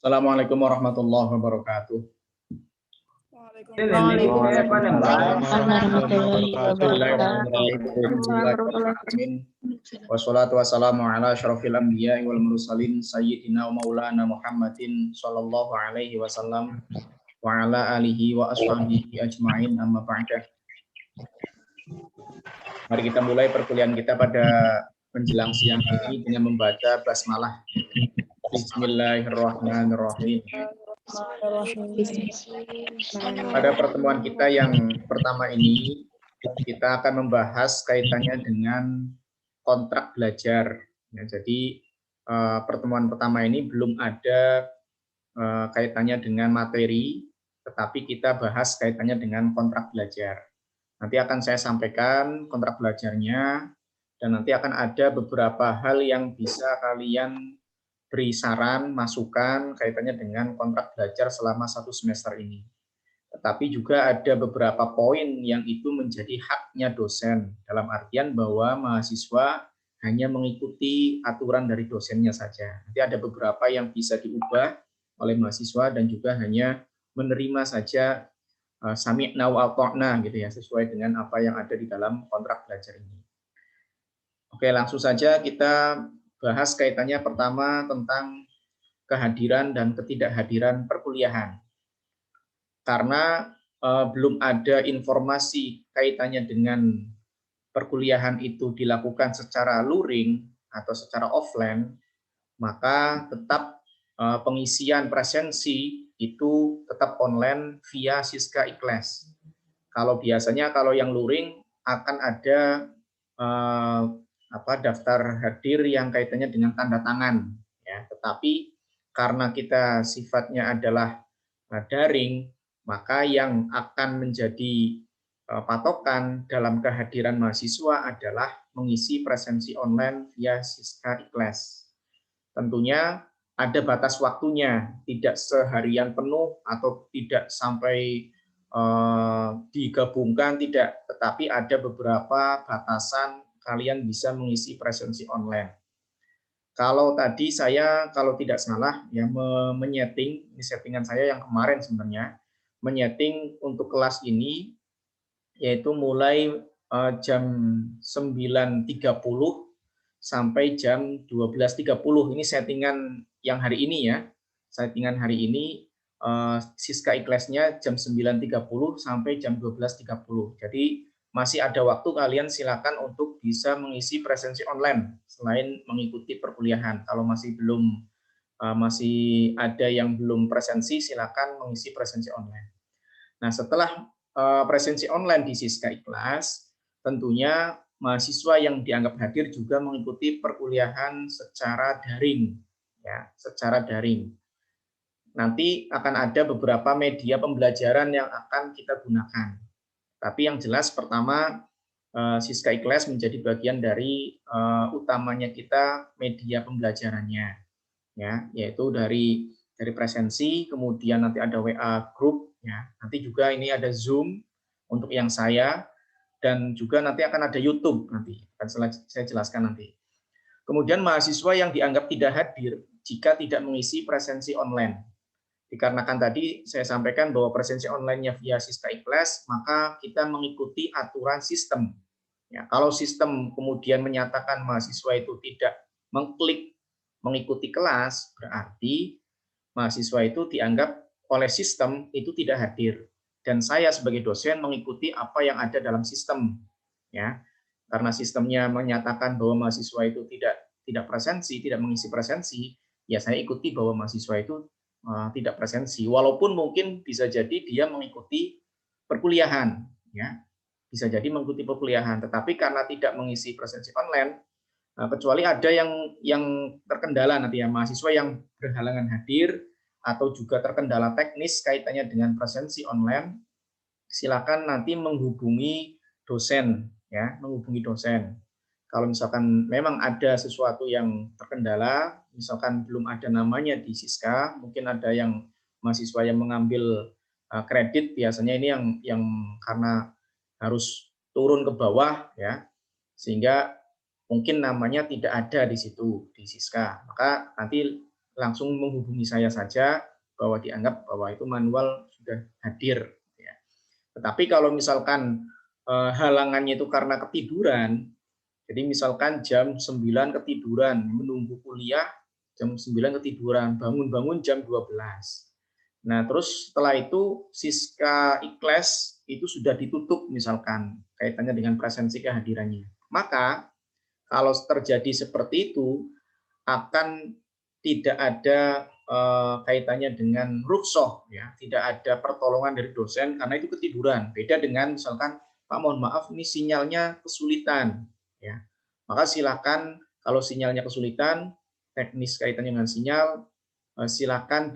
Assalamualaikum warahmatullahi wabarakatuh. Wassalatu wassalamu ala asyrofil anbiya wal mursalin sayyidina wa maulana Muhammadin sallallahu alaihi wasallam wa ala alihi wa ashabihi ajma'in, amma ba'da. Mari kita mulai perkuliahan kita pada menjelang siang ini dengan membaca basmalah. Bismillahirrahmanirrahim. Pada pertemuan kita yang pertama ini, kita akan membahas kaitannya dengan kontrak belajar. Ya, jadi pertemuan pertama ini belum ada kaitannya dengan materi, tetapi kita bahas kaitannya dengan kontrak belajar. Nanti akan saya sampaikan kontrak belajarnya, dan nanti akan ada beberapa hal yang bisa kalian beri saran, masukan kaitannya dengan kontrak belajar selama 1 semester ini. Tetapi juga ada beberapa poin yang itu menjadi haknya dosen, dalam artian bahwa mahasiswa hanya mengikuti aturan dari dosennya saja. Nanti ada beberapa yang bisa diubah oleh mahasiswa dan juga hanya menerima saja sami'na wa ata'na gitu ya, sesuai dengan apa yang ada di dalam kontrak belajar ini. Oke, langsung saja kita bahas kaitannya pertama tentang kehadiran dan ketidakhadiran perkuliahan. Karena belum ada informasi kaitannya dengan perkuliahan itu dilakukan secara luring atau secara offline, maka tetap pengisian presensi itu tetap online via Siska Ikhlas. Kalau biasanya kalau yang luring akan ada daftar hadir yang kaitannya dengan tanda tangan, ya. Tetapi karena kita sifatnya adalah daring, maka yang akan menjadi patokan dalam kehadiran mahasiswa adalah mengisi presensi online via Siska Ikhlas. Tentunya ada batas waktunya, tidak seharian penuh atau tidak sampai digabungkan, tidak, tetapi ada beberapa batasan kalian bisa mengisi presensi online. Kalau tadi saya, kalau tidak salah ya, menyeting, ini settingan saya yang kemarin sebenarnya, menyeting untuk kelas ini yaitu mulai jam 9.30 sampai jam 12.30. Ini settingan yang hari ini ya. Settingan hari ini Siska Ikhlasnya jam 9.30 sampai jam 12.30. Jadi masih ada waktu, kalian silakan untuk bisa mengisi presensi online selain mengikuti perkuliahan. Kalau masih belum masih ada yang belum presensi, silakan mengisi presensi online. Nah, setelah presensi online di Siska Ikhlas, tentunya mahasiswa yang dianggap hadir juga mengikuti perkuliahan secara daring, ya, secara daring. Nanti akan ada beberapa media pembelajaran yang akan kita gunakan. Tapi yang jelas pertama, Siska Ikhlas menjadi bagian dari utamanya kita media pembelajarannya, ya, yaitu dari presensi, kemudian nanti ada WA group, ya, nanti juga ini ada Zoom untuk yang saya, dan juga nanti akan ada YouTube nanti, akan saya jelaskan nanti. Kemudian mahasiswa yang dianggap tidak hadir jika tidak mengisi presensi online. Dikarenakan tadi saya sampaikan bahwa presensi online-nya via Siska Ikhlas, maka kita mengikuti aturan sistem. Ya, kalau sistem kemudian menyatakan mahasiswa itu tidak mengklik mengikuti kelas, berarti mahasiswa itu dianggap oleh sistem itu tidak hadir. Dan saya sebagai dosen mengikuti apa yang ada dalam sistem. Ya, karena sistemnya menyatakan bahwa mahasiswa itu tidak presensi, tidak mengisi presensi, ya saya ikuti bahwa mahasiswa itu tidak presensi, walaupun mungkin bisa jadi dia mengikuti perkuliahan, ya, bisa jadi mengikuti perkuliahan, tetapi karena tidak mengisi presensi online, kecuali ada yang terkendala nanti ya, mahasiswa yang berhalangan hadir atau juga terkendala teknis kaitannya dengan presensi online, silakan nanti menghubungi dosen, ya, menghubungi dosen. Kalau misalkan memang ada sesuatu yang terkendala, misalkan belum ada namanya di Siska, mungkin ada yang mahasiswa yang mengambil kredit, biasanya ini yang karena harus turun ke bawah, ya, sehingga mungkin namanya tidak ada di situ di Siska. Maka nanti langsung menghubungi saya saja bahwa dianggap bahwa itu manual sudah hadir. Ya. Tetapi kalau misalkan halangannya itu karena ketiduran, jadi misalkan jam 9 ketiduran, menunggu kuliah jam 9 ketiduran, bangun-bangun jam 12. Nah, terus setelah itu Siska Ikles itu sudah ditutup misalkan kaitannya dengan presensi kehadirannya. Maka kalau terjadi seperti itu akan tidak ada kaitannya dengan rukhsah ya, tidak ada pertolongan dari dosen karena itu ketiduran. Beda dengan misalkan Pak mohon maaf ini sinyalnya kesulitan ya. Maka silakan kalau sinyalnya kesulitan, teknis kaitannya dengan sinyal silakan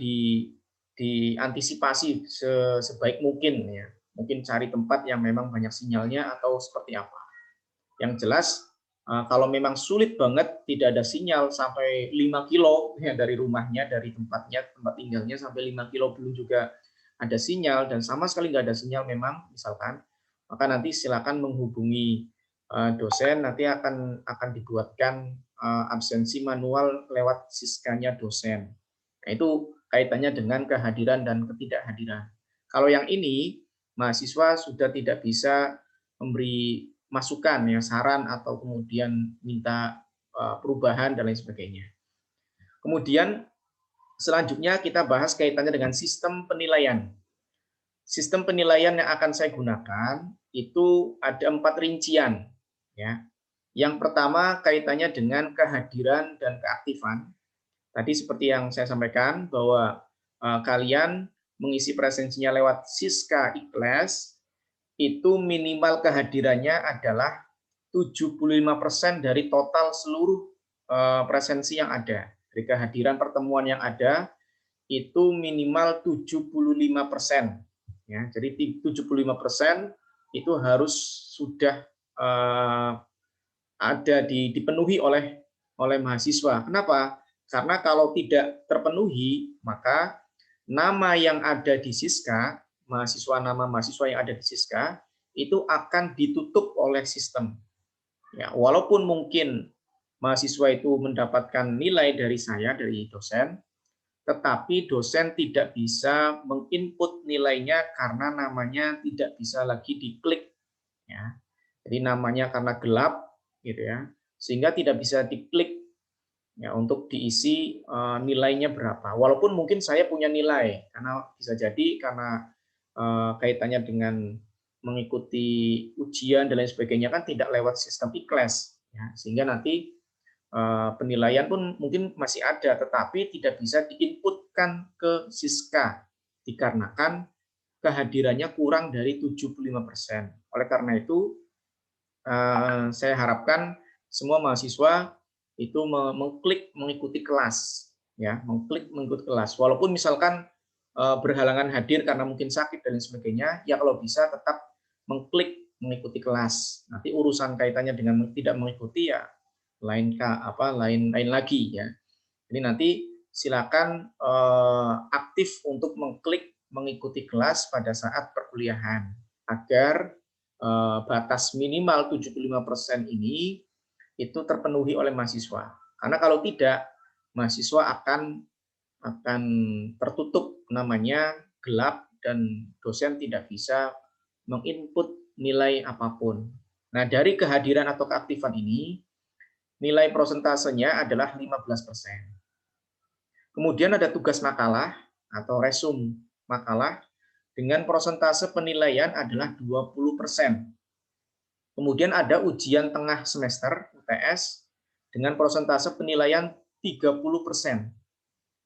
diantisipasi sebaik mungkin ya. Mungkin cari tempat yang memang banyak sinyalnya atau seperti apa. Yang jelas kalau memang sulit banget tidak ada sinyal sampai 5 kilo ya dari rumahnya, dari tempatnya, tempat tinggalnya sampai 5 kilo belum juga ada sinyal dan sama sekali nggak ada sinyal memang misalkan, maka nanti silakan menghubungi dosen, nanti akan dibuatkan absensi manual lewat siskanya dosen. Nah, itu kaitannya dengan kehadiran dan ketidakhadiran. Kalau yang ini mahasiswa sudah tidak bisa memberi masukan ya saran atau kemudian minta perubahan dan lain sebagainya. Kemudian selanjutnya kita bahas kaitannya dengan sistem penilaian. Sistem penilaian yang akan saya gunakan itu ada 4 rincian ya. Yang pertama kaitannya dengan kehadiran dan keaktifan. Tadi seperti yang saya sampaikan bahwa kalian mengisi presensinya lewat Siska Ikles itu minimal kehadirannya adalah 75% dari total seluruh presensi yang ada. Dari kehadiran pertemuan yang ada itu minimal 75%. Ya, jadi 75% itu harus sudah ada dipenuhi oleh mahasiswa. Kenapa? Karena kalau tidak terpenuhi, maka nama yang ada di Siska, nama mahasiswa yang ada di Siska, itu akan ditutup oleh sistem. Ya, walaupun mungkin mahasiswa itu mendapatkan nilai dari saya, dari dosen, tetapi dosen tidak bisa menginput nilainya karena namanya tidak bisa lagi diklik. Ya. Jadi namanya karena gelap, gitu ya, sehingga tidak bisa diklik ya untuk diisi nilainya berapa. Walaupun mungkin saya punya nilai, karena bisa jadi karena kaitannya dengan mengikuti ujian dan lain sebagainya kan tidak lewat sistem Ikles, ya, sehingga nanti penilaian pun mungkin masih ada, tetapi tidak bisa diinputkan ke Siska dikarenakan kehadirannya kurang dari 75%. Oleh karena itu, saya harapkan semua mahasiswa itu mengklik mengikuti kelas, ya, mengklik mengikuti kelas. Walaupun misalkan berhalangan hadir karena mungkin sakit dan lain sebagainya, ya kalau bisa tetap mengklik mengikuti kelas. Nanti urusan kaitannya dengan tidak mengikuti ya lain lagi ya. Jadi nanti silakan aktif untuk mengklik mengikuti kelas pada saat perkuliahan agar batas minimal 75% ini itu terpenuhi oleh mahasiswa. Karena kalau tidak, mahasiswa akan tertutup namanya gelap dan dosen tidak bisa menginput nilai apapun. Nah, dari kehadiran atau keaktifan ini, nilai prosentasenya adalah 15%. Kemudian ada tugas makalah atau resum makalah dengan prosentase penilaian adalah 20%. Kemudian ada ujian tengah semester UTS dengan prosentase penilaian 30%.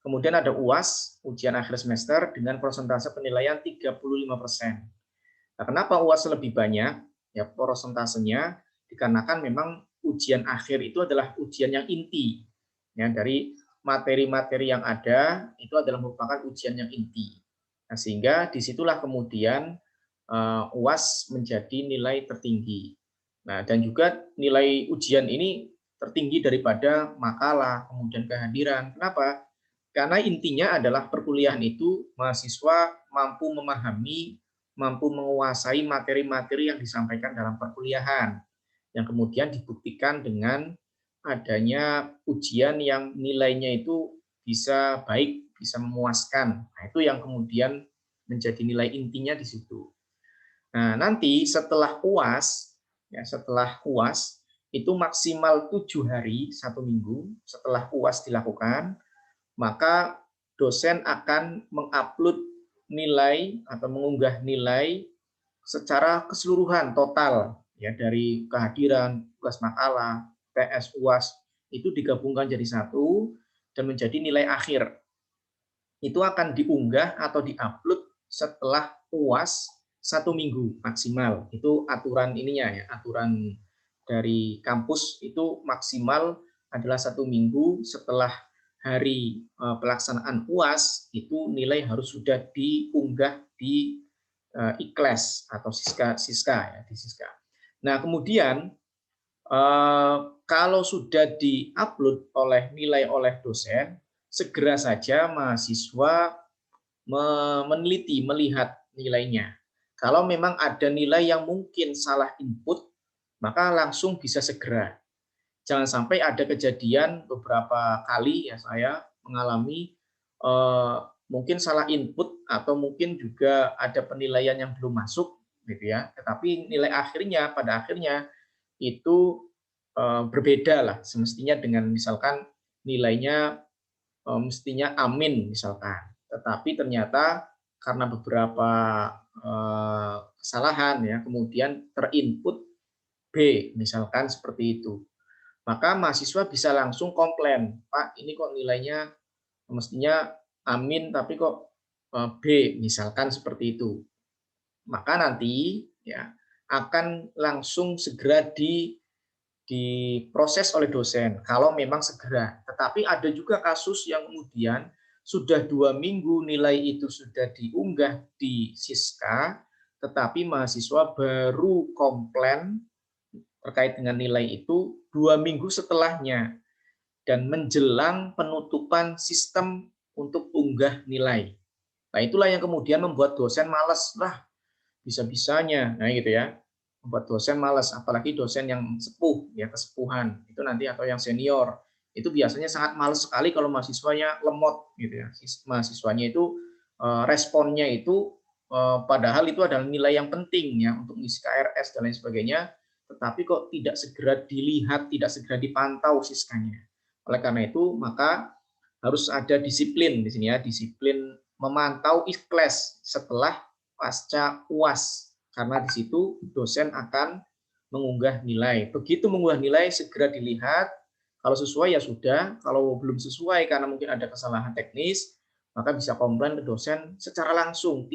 Kemudian ada UAS, ujian akhir semester dengan prosentase penilaian 35%. Nah, kenapa UAS lebih banyak? Ya prosentasenya dikarenakan memang ujian akhir itu adalah ujian yang inti. Ya, dari materi-materi yang ada itu adalah merupakan ujian yang inti. Nah, sehingga disitulah kemudian UAS menjadi nilai tertinggi. Nah, dan juga nilai ujian ini tertinggi daripada makalah, kemudian kehadiran. Kenapa? Karena intinya adalah perkuliahan itu mahasiswa mampu memahami, mampu menguasai materi-materi yang disampaikan dalam perkuliahan, yang kemudian dibuktikan dengan adanya ujian yang nilainya itu bisa baik, bisa memuaskan. Nah, itu yang kemudian menjadi nilai intinya di situ. Nah, nanti setelah UAS, ya setelah UAS itu maksimal 7 hari, 1 minggu setelah UAS dilakukan, maka dosen akan mengupload nilai atau mengunggah nilai secara keseluruhan total ya dari kehadiran, tugas makalah, TS, UAS itu digabungkan jadi satu dan menjadi nilai akhir. Itu akan diunggah atau diupload setelah UAS 1 minggu maksimal. Itu aturan ininya ya, aturan dari kampus itu maksimal adalah 1 minggu setelah hari pelaksanaan UAS itu nilai harus sudah diunggah di Ikles atau Siska ya di Siska. Nah kemudian kalau sudah diupload oleh nilai oleh dosen, segera saja mahasiswa meneliti, melihat nilainya. Kalau memang ada nilai yang mungkin salah input, maka langsung bisa segera. Jangan sampai ada kejadian beberapa kali ya saya mengalami mungkin salah input atau mungkin juga ada penilaian yang belum masuk gitu ya. Tetapi nilai akhirnya pada akhirnya itu berbeda lah semestinya dengan misalkan nilainya mestinya amin misalkan. Tetapi ternyata karena beberapa kesalahan ya kemudian terinput B misalkan seperti itu. Maka mahasiswa bisa langsung komplain, Pak ini kok nilainya mestinya amin tapi kok B misalkan seperti itu. Maka nanti ya akan langsung segera diproses oleh dosen kalau memang segera. Tetapi ada juga kasus yang kemudian sudah 2 minggu nilai itu sudah diunggah di Siska, tetapi mahasiswa baru komplain terkait dengan nilai itu 2 minggu setelahnya dan menjelang penutupan sistem untuk unggah nilai. Nah itulah yang kemudian membuat dosen malas lah bisa-bisanya, nah gitu ya membuat dosen malas, apalagi dosen yang sepuh, ya kesepuhan itu nanti atau yang senior itu biasanya sangat malas sekali kalau mahasiswanya lemot gitu ya. Mahasiswanya itu responnya itu padahal itu adalah nilai yang penting ya untuk ngisi KRS dan lain sebagainya, tetapi kok tidak segera dilihat, tidak segera dipantau siskanya. Oleh karena itu maka harus ada disiplin di sini ya, disiplin memantau Ikles setelah pasca UAS karena di situ dosen akan mengunggah nilai. Begitu mengunggah nilai segera dilihat, kalau sesuai ya sudah, kalau belum sesuai karena mungkin ada kesalahan teknis, maka bisa komplain ke dosen secara langsung,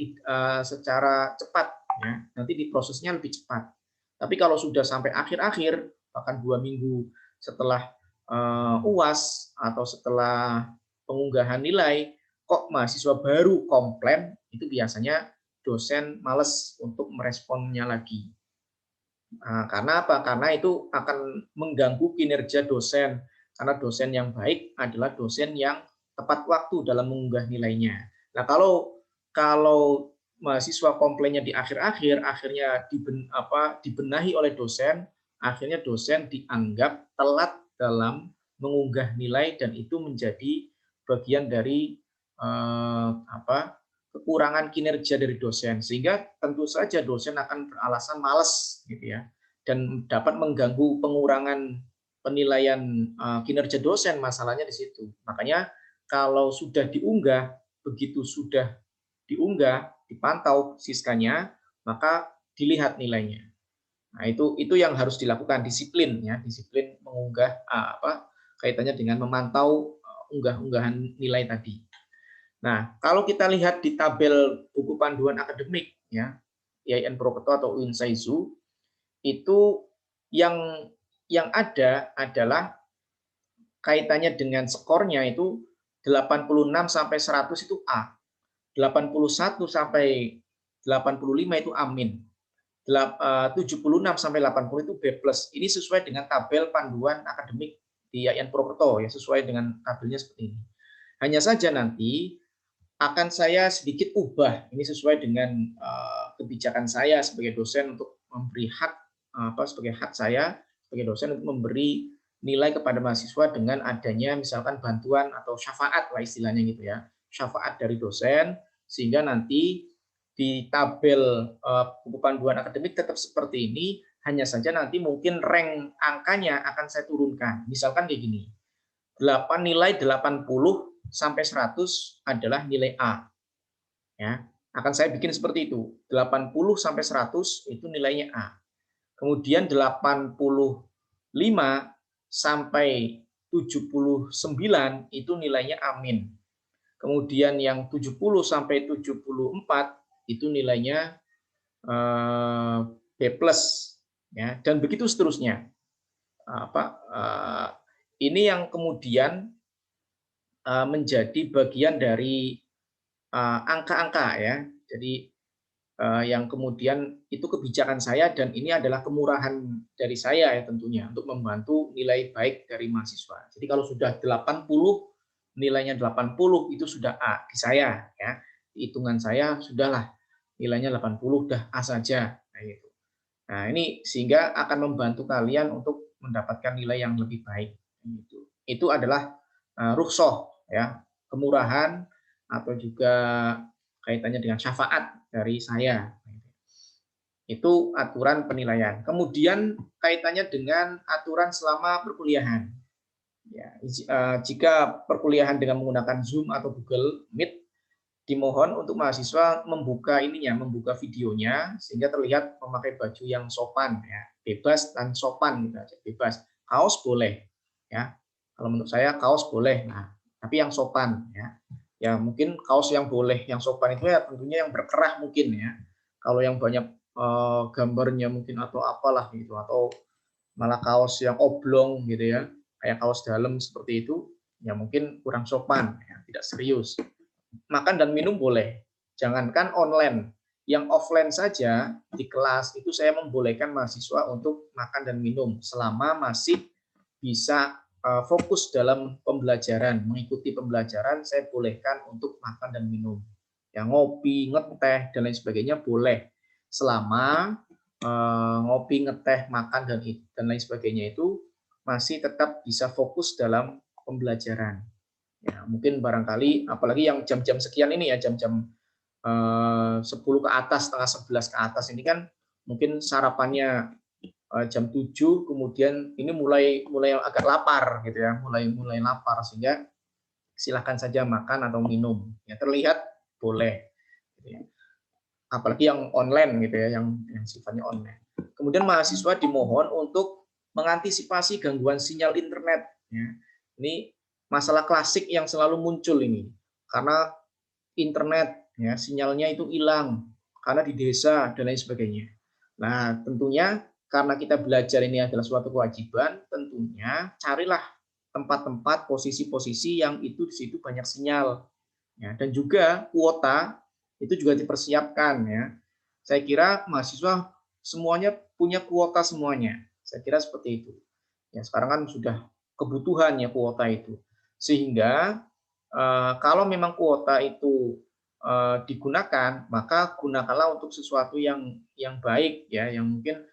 secara cepat ya. Nanti diprosesnya lebih cepat. Tapi kalau sudah sampai akhir-akhir, bahkan 2 minggu setelah UAS atau setelah pengunggahan nilai, kok mahasiswa baru komplain, itu biasanya dosen males untuk meresponnya lagi. Nah, karena apa? Karena itu akan mengganggu kinerja dosen. Karena dosen yang baik adalah dosen yang tepat waktu dalam mengunggah nilainya. Nah, kalau mahasiswa komplainnya di akhir-akhir, akhirnya dibenahi oleh dosen, akhirnya dosen dianggap telat dalam mengunggah nilai dan itu menjadi bagian dari kekurangan kinerja dari dosen, sehingga tentu saja dosen akan beralasan malas gitu ya dan dapat mengganggu pengurangan penilaian kinerja dosen. Masalahnya di situ. Makanya kalau sudah diunggah, begitu sudah diunggah, dipantau siskanya, maka dilihat nilainya. Nah, itu yang harus dilakukan, disiplin ya, disiplin mengunggah kaitannya dengan memantau unggah-unggahan nilai tadi. Nah, kalau kita lihat di tabel buku panduan akademik ya, IAIN Prokerto atau UIN Saizu, itu yang ada adalah kaitannya dengan skornya itu 86 sampai 100 itu A, 81 sampai 85 itu amin, 76 sampai 80 itu B+. Ini sesuai dengan tabel panduan akademik di IAIN Prokerto ya, sesuai dengan tabelnya seperti ini. Hanya saja nanti akan saya sedikit ubah, ini sesuai dengan kebijakan saya sebagai dosen untuk memberi hak sebagai hak saya sebagai dosen untuk memberi nilai kepada mahasiswa dengan adanya misalkan bantuan atau syafaat lah istilahnya gitu ya, syafaat dari dosen, sehingga nanti di tabel buku panduan akademik tetap seperti ini, hanya saja nanti mungkin rank angkanya akan saya turunkan. Misalkan kayak gini, 8 nilai 80 sampai 100 adalah nilai A. Ya, akan saya bikin seperti itu. 80 sampai 100 itu nilainya A. Kemudian 85 sampai 79 itu nilainya amin. Kemudian yang 70 sampai 74 itu nilainya B+, ya, dan begitu seterusnya. Ini yang kemudian menjadi bagian dari angka-angka ya. Jadi yang kemudian itu kebijakan saya dan ini adalah kemurahan dari saya ya tentunya untuk membantu nilai baik dari mahasiswa. Jadi kalau sudah 80 nilainya 80 itu sudah A di saya ya. Di hitungan saya sudahlah nilainya 80 udah A saja. Nah, gitu. Nah, ini sehingga akan membantu kalian untuk mendapatkan nilai yang lebih baik gitu. Itu adalah rukhsah ya, kemurahan atau juga kaitannya dengan syafaat dari saya. Itu aturan penilaian. Kemudian kaitannya dengan aturan selama perkuliahan. Ya, jika perkuliahan dengan menggunakan Zoom atau Google Meet, dimohon untuk mahasiswa membuka membuka videonya sehingga terlihat memakai baju yang sopan ya, bebas dan sopan gitu aja, bebas. Kaos boleh ya. Kalau menurut saya kaos boleh. Nah, tapi yang sopan ya. Ya mungkin kaos yang boleh, yang sopan itu ya tentunya yang berkerah mungkin ya. Kalau yang banyak gambarnya mungkin atau apalah gitu, atau malah kaos yang oblong gitu ya, kayak kaos dalam seperti itu, ya mungkin kurang sopan, ya, tidak serius. Makan dan minum boleh, jangankan online, yang offline saja di kelas itu saya membolehkan mahasiswa untuk makan dan minum selama masih bisa fokus dalam pembelajaran, mengikuti pembelajaran, saya bolehkan untuk makan dan minum. Yang ngopi, ngeteh dan lain sebagainya boleh, selama ngopi, ngeteh, makan dan lain sebagainya itu masih tetap bisa fokus dalam pembelajaran. Ya, mungkin barangkali apalagi yang jam-jam sekian ini ya, jam-jam 10 ke atas, setengah 11 ke atas ini kan mungkin sarapannya jam 7, kemudian ini mulai agak lapar gitu ya, mulai lapar, sehingga silahkan saja makan atau minum. Ya terlihat boleh gitu ya. Apalagi yang online gitu ya, yang sifatnya online. Kemudian mahasiswa dimohon untuk mengantisipasi gangguan sinyal internet ya. Ini masalah klasik yang selalu muncul ini. Karena internet ya, sinyalnya itu hilang karena di desa dan lain sebagainya. Nah, tentunya karena kita belajar ini adalah suatu kewajiban, tentunya carilah tempat-tempat, posisi-posisi yang itu di situ banyak sinyal. Ya, dan juga kuota itu juga dipersiapkan ya. Saya kira mahasiswa semuanya punya kuota semuanya. Saya kira seperti itu. Ya, sekarang kan sudah kebutuhan ya kuota itu. Sehingga kalau memang kuota itu digunakan, maka gunakanlah untuk sesuatu yang baik ya, yang mungkin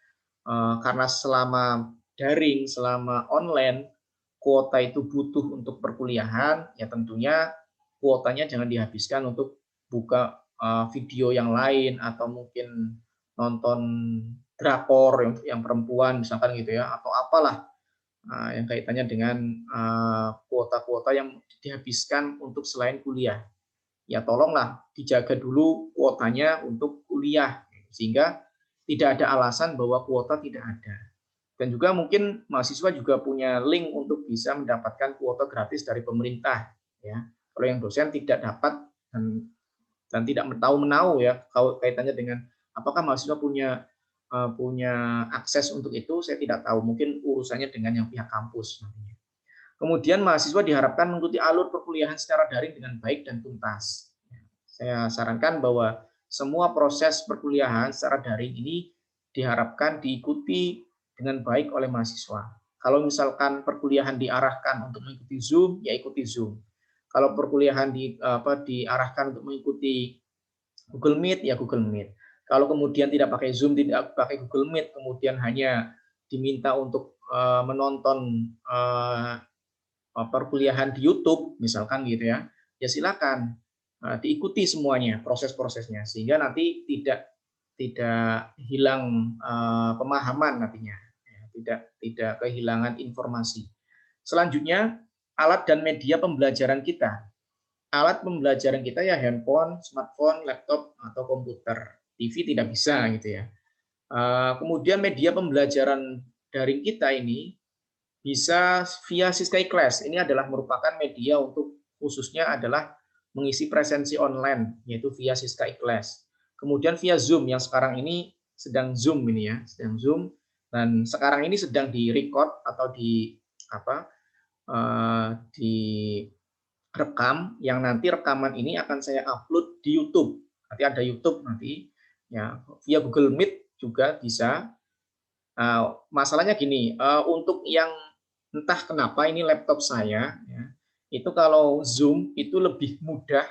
karena selama daring, selama online, kuota itu butuh untuk perkuliahan, ya tentunya kuotanya jangan dihabiskan untuk buka video yang lain atau mungkin nonton drakor yang perempuan misalkan gitu ya, atau apalah yang kaitannya dengan kuota-kuota yang dihabiskan untuk selain kuliah. Ya tolonglah dijaga dulu kuotanya untuk kuliah sehingga tidak ada alasan bahwa kuota tidak ada. Dan juga mungkin mahasiswa juga punya link untuk bisa mendapatkan kuota gratis dari pemerintah ya. Kalau yang dosen tidak dapat dan tidak tahu menau ya kalau kaitannya dengan apakah mahasiswa punya akses untuk itu, saya tidak tahu, mungkin urusannya dengan yang pihak kampus nantinya. Kemudian mahasiswa diharapkan mengikuti alur perkuliahan secara daring dengan baik dan tuntas. Saya sarankan bahwa semua proses perkuliahan secara daring ini diharapkan diikuti dengan baik oleh mahasiswa. Kalau misalkan perkuliahan diarahkan untuk mengikuti Zoom, ya ikuti Zoom. Kalau perkuliahan diarahkan untuk mengikuti Google Meet, ya Google Meet. Kalau kemudian tidak pakai Zoom, tidak pakai Google Meet, kemudian hanya diminta untuk menonton perkuliahan di YouTube misalkan gitu ya, ya silakan diikuti semuanya proses-prosesnya sehingga nanti tidak hilang pemahaman nantinya, ya, tidak kehilangan informasi. Selanjutnya alat dan media pembelajaran kita. Alat pembelajaran kita ya handphone, smartphone, laptop atau komputer. TV tidak bisa gitu ya. Kemudian media pembelajaran daring kita ini bisa via Siskai Class. Ini adalah merupakan media untuk khususnya adalah mengisi presensi online, yaitu via Siskai Class. Kemudian via Zoom yang sekarang ini sedang Zoom ini ya, sedang Zoom dan sekarang ini sedang di-record atau direkam yang nanti rekaman ini akan saya upload di YouTube. Nanti ada YouTube nanti ya via Google Meet juga bisa. Masalahnya gini, untuk yang entah kenapa ini laptop saya ya, itu kalau Zoom itu lebih mudah,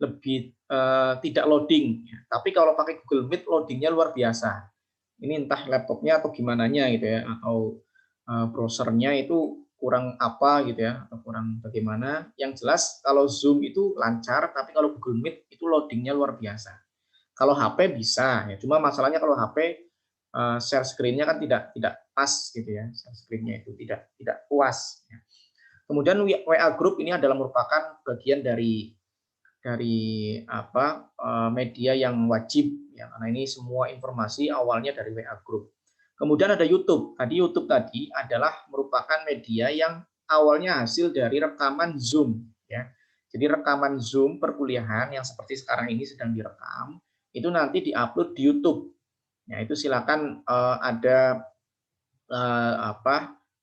lebih tidak loading. Ya. Tapi kalau pakai Google Meet loadingnya luar biasa. Ini entah laptopnya atau gimananya gitu ya, atau browsernya itu kurang apa gitu ya, atau kurang bagaimana. Yang jelas kalau Zoom itu lancar, tapi kalau Google Meet itu loadingnya luar biasa. Kalau HP bisa, ya. Cuma masalahnya kalau HP share screen-nya kan tidak pas gitu ya, share screen-nya itu tidak puas. Ya. Kemudian WA Group ini adalah merupakan bagian dari media yang wajib ya, karena ini semua informasi awalnya dari WA Group. Kemudian ada YouTube. YouTube tadi adalah merupakan media yang awalnya hasil dari rekaman Zoom ya. Jadi rekaman Zoom perkuliahan yang seperti sekarang ini sedang direkam itu nanti diupload di YouTube. Ya itu silakan ada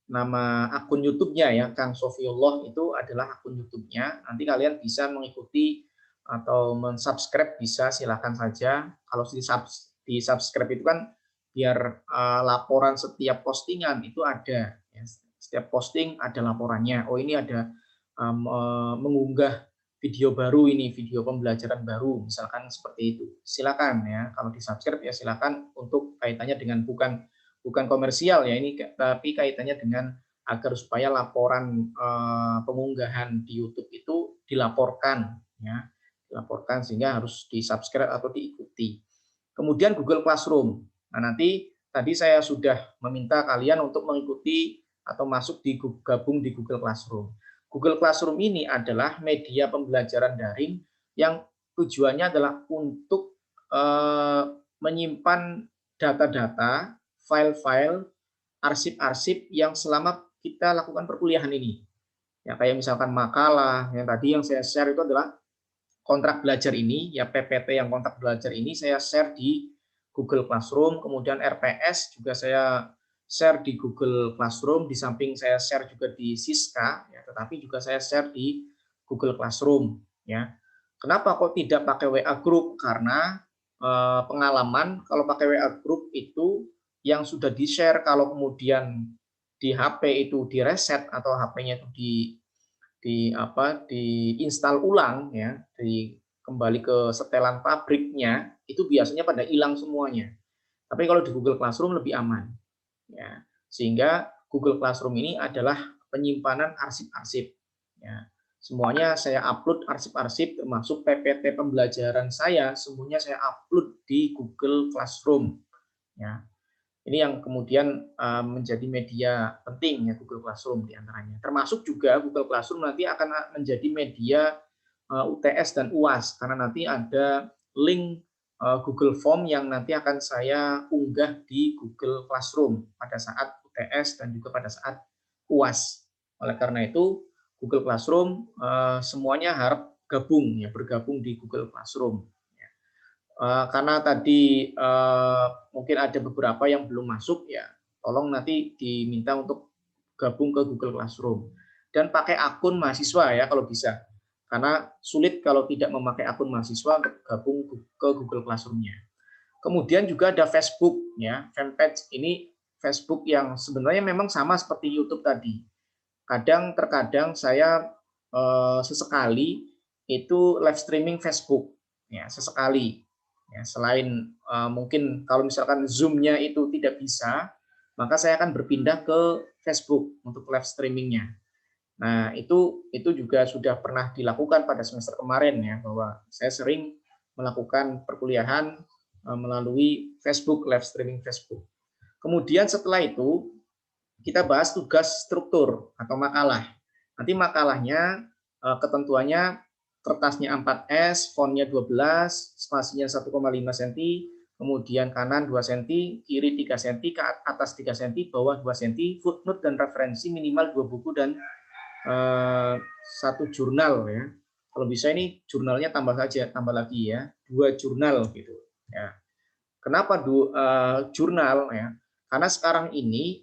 nama akun YouTube-nya ya, Kang Sofiullah itu adalah akun YouTube-nya. Nanti kalian bisa mengikuti atau mensubscribe bisa silakan saja. Kalau di subscribe itu kan biar laporan setiap postingan itu ada. Ya. Setiap posting ada laporannya. Oh ini ada mengunggah video baru ini, video pembelajaran baru, misalkan seperti itu. Silakan ya. Kalau di subscribe ya silakan untuk kaitannya dengan bukan komersial ya ini, tapi kaitannya dengan agar supaya laporan pengunggahan di YouTube itu dilaporkan ya, dilaporkan sehingga harus di-subscribe atau diikuti. Kemudian Google Classroom. Nah, nanti tadi saya sudah meminta kalian untuk mengikuti atau masuk gabung di Google Classroom. Google Classroom ini adalah media pembelajaran daring yang tujuannya adalah untuk menyimpan data-data, file-file, arsip-arsip yang selama kita lakukan perkuliahan ini. Ya kayak misalkan makalah, yang tadi yang saya share itu adalah kontrak belajar ini, ya PPT yang kontrak belajar ini saya share di Google Classroom, kemudian RPS juga saya share di Google Classroom, di samping saya share juga di Siska, ya, tetapi juga saya share di Google Classroom. Ya. Kenapa kok tidak pakai WA Group? Karena pengalaman kalau pakai WA Group itu yang sudah di-share kalau kemudian di HP itu di-reset atau HP-nya itu diinstal ulang ya, kembali ke setelan pabriknya, itu biasanya pada hilang semuanya. Tapi kalau di Google Classroom lebih aman. Ya. Sehingga Google Classroom ini adalah penyimpanan arsip-arsip. Ya. Semuanya saya upload arsip-arsip termasuk PPT pembelajaran saya, semuanya saya upload di Google Classroom. Ya. Ini yang kemudian menjadi media penting ya Google Classroom diantaranya. Termasuk juga Google Classroom nanti akan menjadi media UTS dan UAS karena nanti ada link Google Form yang nanti akan saya unggah di Google Classroom pada saat UTS dan juga pada saat UAS. Oleh karena itu Google Classroom semuanya harap bergabung di Google Classroom. Karena tadi mungkin ada beberapa yang belum masuk ya, tolong nanti diminta untuk gabung ke Google Classroom dan pakai akun mahasiswa ya kalau bisa, karena sulit kalau tidak memakai akun mahasiswa untuk gabung ke Google Classroom-nya. Kemudian juga ada Facebook ya, fanpage ini Facebook yang sebenarnya memang sama seperti YouTube tadi. Terkadang saya sesekali itu live streaming Facebook ya, sesekali. Ya, selain mungkin kalau misalkan Zoom-nya itu tidak bisa, maka saya akan berpindah ke Facebook untuk live streamingnya. Nah, itu juga sudah pernah dilakukan pada semester kemarin ya, bahwa saya sering melakukan perkuliahan melalui Facebook, live streaming Facebook. Kemudian setelah itu kita bahas tugas struktur atau makalah. Nanti makalahnya ketentuannya kertasnya A4S, fontnya 12, spasinya 1,5 cm, kemudian kanan 2 cm, kiri 3 cm, ke atas 3 cm, bawah 2 cm, footnote dan referensi minimal 2 buku dan satu jurnal ya. Kalau bisa ini jurnalnya tambah lagi ya, 2 jurnal gitu ya. Kenapa jurnal ya? Karena sekarang ini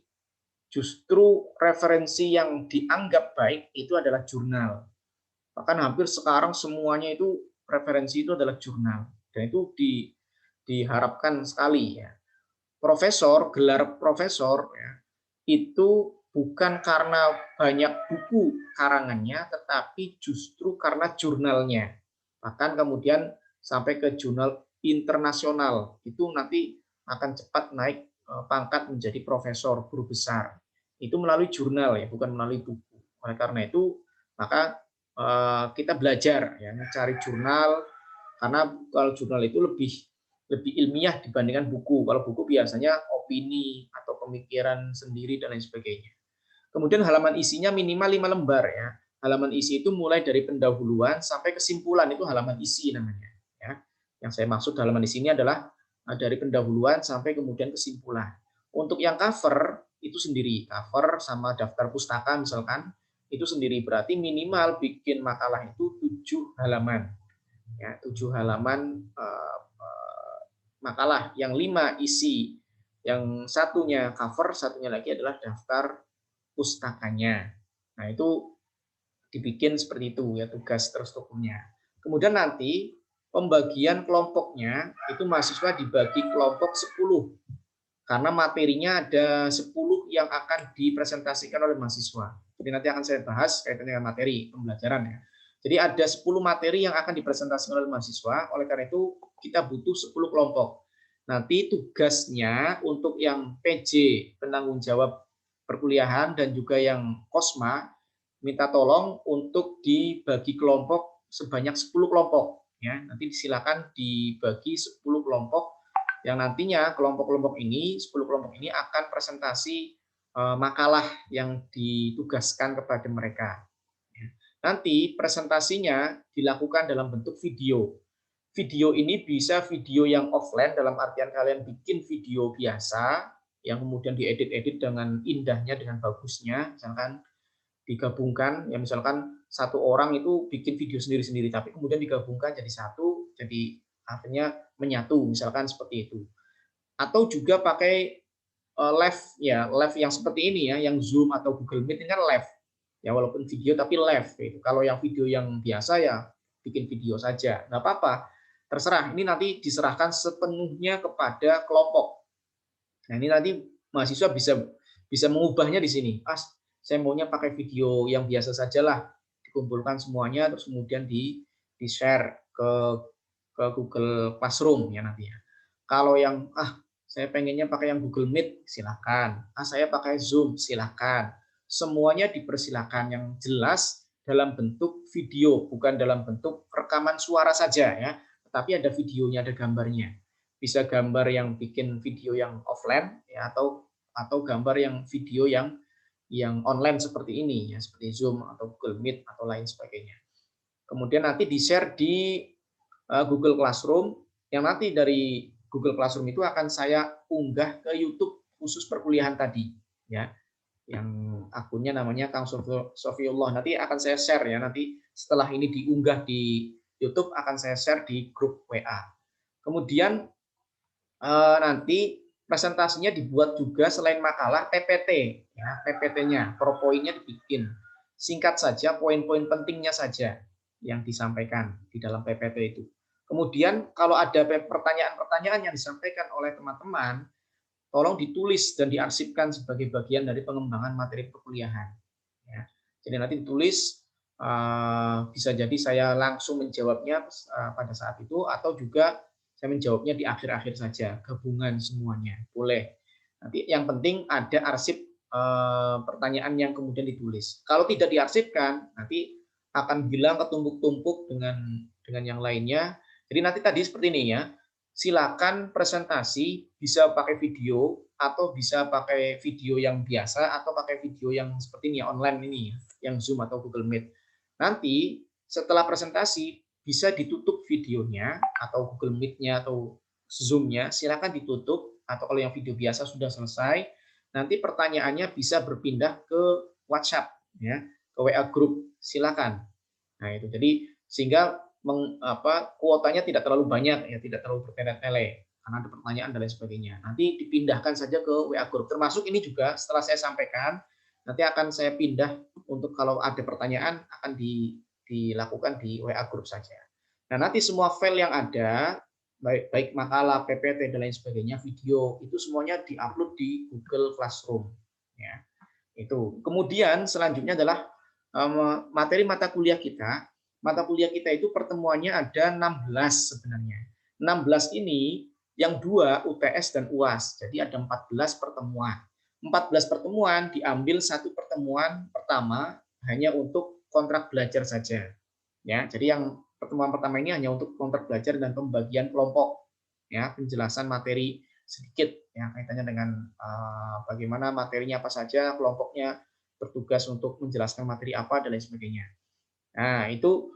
justru referensi yang dianggap baik itu adalah jurnal. Bahkan hampir sekarang semuanya itu referensi itu adalah jurnal. Dan itu diharapkan sekali ya. Gelar profesor ya, itu bukan karena banyak buku karangannya, tetapi justru karena jurnalnya. Bahkan kemudian sampai ke jurnal internasional, itu nanti akan cepat naik pangkat menjadi profesor, guru besar. Itu melalui jurnal ya, bukan melalui buku. Oleh karena itu, maka kita belajar ya, mencari jurnal, karena kalau jurnal itu lebih lebih ilmiah dibandingkan buku. Kalau buku biasanya opini atau pemikiran sendiri dan lain sebagainya. Kemudian halaman isinya minimal 5 lembar ya. Halaman isi itu mulai dari pendahuluan sampai kesimpulan, itu halaman isi namanya ya. Yang saya maksud halaman isi ini adalah dari pendahuluan sampai kemudian kesimpulan. Untuk yang cover itu sendiri, cover sama daftar pustaka misalkan itu sendiri, berarti minimal bikin makalah itu 7 halaman ya, 7 halaman makalah, yang 5 isi, yang satunya cover, satunya lagi adalah daftar pustakanya. Nah, itu dibikin seperti itu ya tugas terstrukturnya. Kemudian nanti pembagian kelompoknya itu mahasiswa dibagi kelompok 10 karena materinya ada 10 yang akan dipresentasikan oleh mahasiswa. Jadi nanti akan saya bahas kaitannya dengan materi pembelajaran ya. Jadi ada 10 materi yang akan dipresentasikan oleh mahasiswa, oleh karena itu kita butuh 10 kelompok. Nanti tugasnya untuk yang PJ, penanggung jawab perkuliahan, dan juga yang KOSMA, minta tolong untuk dibagi kelompok sebanyak 10 kelompok. Ya, nanti silakan dibagi 10 kelompok yang nantinya kelompok-kelompok ini, 10 kelompok ini akan presentasi makalah yang ditugaskan kepada mereka. Nanti presentasinya dilakukan dalam bentuk video. Video ini bisa video yang offline, dalam artian kalian bikin video biasa, yang kemudian diedit-edit dengan indahnya, dengan bagusnya, misalkan digabungkan, ya misalkan satu orang itu bikin video sendiri-sendiri, tapi kemudian digabungkan jadi satu, jadi artinya menyatu, misalkan seperti itu. Atau juga pakai live ya, live yang seperti ini ya, yang Zoom atau Google Meet ini kan live. Ya walaupun video tapi live gitu. Kalau yang video yang biasa ya bikin video saja. Nggak apa-apa. Terserah. Ini nanti diserahkan sepenuhnya kepada kelompok. Nah, ini nanti mahasiswa bisa bisa mengubahnya di sini. Saya maunya pakai video yang biasa sajalah. Dikumpulkan semuanya terus kemudian di-share ke Google Classroom ya nanti ya. Kalau yang saya pengennya pakai yang Google Meet, silakan. Saya pakai Zoom, silakan. Semuanya dipersilakan, yang jelas dalam bentuk video, bukan dalam bentuk rekaman suara saja ya, tetapi ada videonya, ada gambarnya. Bisa gambar yang bikin video yang offline ya, atau gambar yang video yang online seperti ini ya, seperti Zoom atau Google Meet atau lain sebagainya. Kemudian nanti di-share di Google Classroom, yang nanti dari Google Classroom itu akan saya unggah ke YouTube khusus perkuliahan tadi ya, yang akunnya namanya Kang Sofiullah. Nanti akan saya share ya, nanti setelah ini diunggah di YouTube akan saya share di grup WA. Kemudian nanti presentasinya dibuat juga selain makalah PPT ya, PPT-nya, PowerPoint-nya dibikin. Singkat saja, poin-poin pentingnya saja yang disampaikan di dalam PPT itu. Kemudian kalau ada pertanyaan-pertanyaan yang disampaikan oleh teman-teman, tolong ditulis dan diarsipkan sebagai bagian dari pengembangan materi perkuliahan. Ya. Jadi nanti ditulis, bisa jadi saya langsung menjawabnya pada saat itu, atau juga saya menjawabnya di akhir-akhir saja, gabungan semuanya, boleh. Nanti yang penting ada arsip pertanyaan yang kemudian ditulis. Kalau tidak diarsipkan, nanti akan bilang ketumpuk-tumpuk dengan yang lainnya. Jadi nanti tadi seperti ini ya, silakan presentasi bisa pakai video atau bisa pakai video yang biasa atau pakai video yang seperti ini ya, online ini ya, yang Zoom atau Google Meet. Nanti setelah presentasi bisa ditutup videonya atau Google Meet-nya atau Zoom-nya, silakan ditutup atau kalau yang video biasa sudah selesai, nanti pertanyaannya bisa berpindah ke WhatsApp ya, ke WA group, silakan. Nah, itu jadi sehingga kuotanya tidak terlalu banyak ya, tidak terlalu bertele-tele karena ada pertanyaan dan lain sebagainya. Nanti dipindahkan saja ke WA group. Termasuk ini juga setelah saya sampaikan, nanti akan saya pindah untuk kalau ada pertanyaan akan dilakukan di WA group saja. Nah, nanti semua file yang ada baik makalah, PPT dan lain sebagainya, video itu semuanya diupload di Google Classroom. Ya, itu. Kemudian selanjutnya adalah materi mata kuliah kita. Mata kuliah kita itu pertemuannya ada 16 sebenarnya. 16 ini yang 2 UTS dan UAS. Jadi ada 14 pertemuan. 14 pertemuan diambil satu pertemuan pertama hanya untuk kontrak belajar saja. Ya, jadi yang pertemuan pertama ini hanya untuk kontrak belajar dan pembagian kelompok, ya, penjelasan materi sedikit, ya, kaitannya dengan bagaimana materinya apa saja, kelompoknya bertugas untuk menjelaskan materi apa dan lain sebagainya. Nah, itu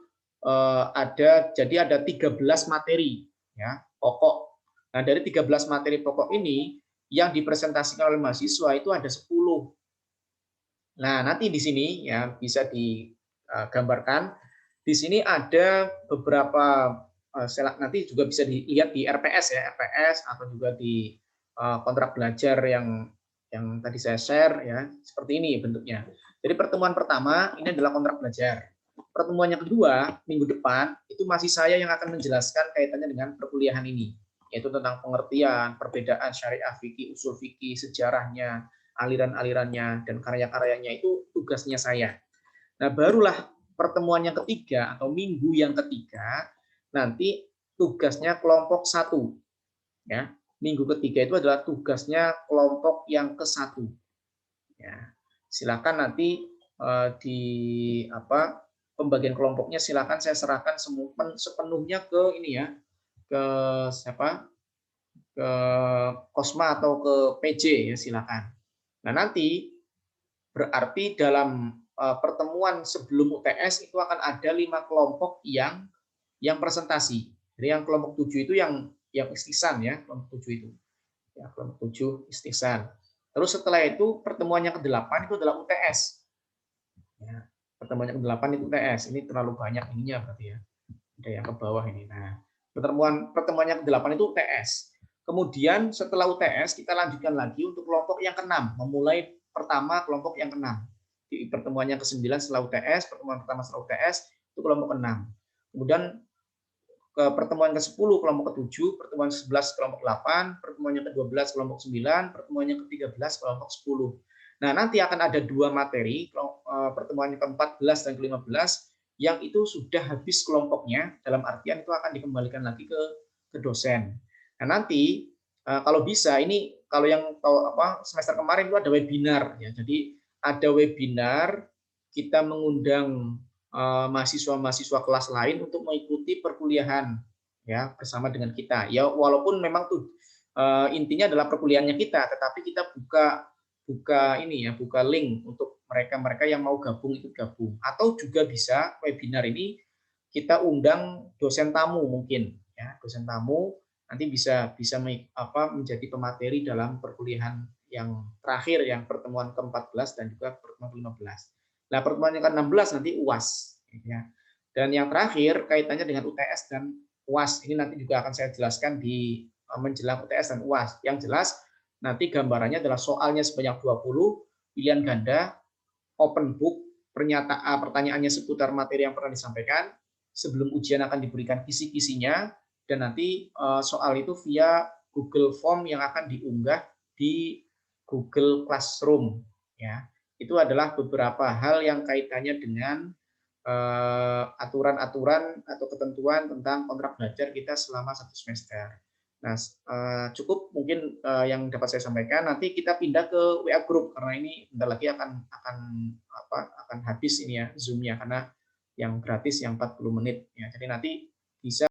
jadi ada 13 materi, ya, pokok. Nah, dari 13 materi pokok ini yang dipresentasikan oleh mahasiswa itu ada 10. Nah, nanti di sini ya bisa digambarkan. Di sini ada beberapa nanti juga bisa dilihat di RPS ya, RPS atau juga di kontrak belajar yang tadi saya share ya, seperti ini bentuknya. Jadi pertemuan pertama ini adalah kontrak belajar. Pertemuan yang kedua minggu depan itu masih saya yang akan menjelaskan kaitannya dengan perkuliahan ini, yaitu tentang pengertian, perbedaan syariah fikih, usul fikih, sejarahnya, aliran-alirannya dan karya-karyanya itu tugasnya saya. Nah, barulah pertemuan yang ketiga atau minggu yang ketiga nanti tugasnya kelompok 1 ya. Minggu ketiga itu adalah tugasnya kelompok yang ke-1. Ya. Silakan nanti di pembagian kelompoknya silakan saya serahkan sepenuhnya ke ini ya, ke siapa? Ke Kosma atau ke PJ ya, silakan. Nah, nanti berarti dalam pertemuan sebelum UTS itu akan ada 5 kelompok yang presentasi. Jadi yang kelompok 7 itu yang istiqsan ya, kelompok 7 itu. Ya, kelompok 7 istiqsan. Terus setelah itu pertemuan yang ke-8 itu adalah UTS. Ya, pertemuan yang ke-8 itu UTS. Ini terlalu banyak ininya berarti ya. Ada yang ke bawah ini. Nah, pertemuan yang ke-8 itu UTS. Kemudian setelah UTS kita lanjutkan lagi untuk kelompok yang ke-6, memulai pertama kelompok yang ke-6. Di pertemuan yang ke-9 setelah UTS, pertemuan pertama setelah UTS itu kelompok ke-6. Kemudian ke pertemuan ke-10 kelompok ke-7, pertemuan ke-11 kelompok 8, pertemuan yang ke-12 kelompok 9, pertemuan yang ke-13 kelompok 10. Nah, nanti akan ada 2 materi, pertemuan yang ke-14 dan ke-15 yang itu sudah habis kelompoknya, dalam artian itu akan dikembalikan lagi ke dosen. Nah, nanti kalau bisa ini kalau yang tahu semester kemarin itu ada webinar ya. Jadi ada webinar kita mengundang mahasiswa-mahasiswa kelas lain untuk mengikuti perkuliahan ya bersama dengan kita. Ya walaupun memang tuh intinya adalah perkuliahannya kita, tetapi kita buka link untuk mereka yang mau gabung ikut gabung. Atau juga bisa webinar ini kita undang dosen tamu mungkin ya, dosen tamu nanti bisa menjadi pemateri dalam perkuliahan yang terakhir yang pertemuan ke-14 dan juga pertemuan ke-15. Nah, pertemuan yang ke-16 nanti UAS ya. Dan yang terakhir kaitannya dengan UTS dan UAS. Ini nanti juga akan saya jelaskan di menjelang UTS dan UAS. Yang jelas nanti gambarannya adalah soalnya sebanyak 20, pilihan ganda, open book, pertanyaannya seputar materi yang pernah disampaikan. Sebelum ujian akan diberikan kisi-kisinya dan nanti soal itu via Google Form yang akan diunggah di Google Classroom ya. Itu adalah beberapa hal yang kaitannya dengan aturan-aturan atau ketentuan tentang kontrak belajar kita selama 1 semester. Nah, cukup mungkin, yang dapat saya sampaikan, nanti kita pindah ke WA Group karena ini bentar lagi akan habis ini ya Zoom-nya, karena yang gratis yang 40 menit ya. Jadi nanti bisa